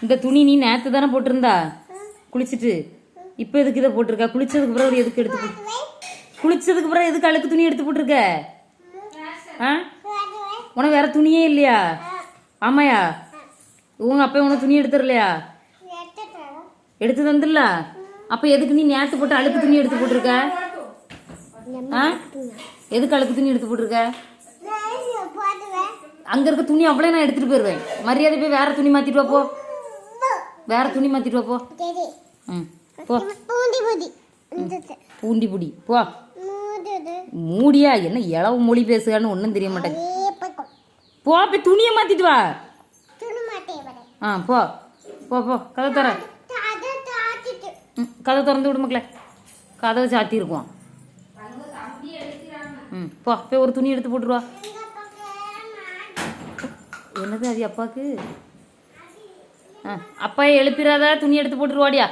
இந்த துணி நீ நேற்று தானே போட்டிருந்தா குளிச்சுட்டு, இப்போ எதுக்கு இதை போட்டிருக்க? குளிச்சதுக்கு பிறகு எதுக்கு எடுத்து போட்டு, குளிச்சதுக்கு பிறகு எதுக்கு அழுக்கு துணி எடுத்து போட்டிருக்க? ஆ, உனக்கு வேற துணியே இல்லையா? ஆமாயா, உங்க அப்பா உனக்கு துணி எடுத்துடலையா? எடுத்து தந்துடல. அப்ப எதுக்கு நீ நேற்று போட்டு அழுக்கு துணி எடுத்து போட்டிருக்க? ஆ, எதுக்கு அழுக்கு துணி எடுத்து போட்டிருக்க? அங்க இருக்க துணி அவ்வளோ நான் எடுத்துட்டு போயிருவேன். மரியாதை போய் வேற துணி மாத்திட்டு வா போ. வேற துணி மாத்திட்டு வா போ. ம், போ. பூண்டி புடி போ. மூடியா? என்ன இளவு மொழி பேசுகான்னு ஒன்றும் தெரிய மாட்டேங்குது. போ, போய் துணியை மாத்திட்டு வா. ஆ, போ போ போ. கதை தர. கதை திறந்து விடு மக்களே. கதவை சாத்தி இருக்குவோம். ம், போ போய் ஒரு துணி எடுத்து போட்டுருவா. என்னது அது அப்பாவுக்கு? ஆ, அப்பா எழுப்பிடாத, துணி எடுத்து போட்டுருவாடியா.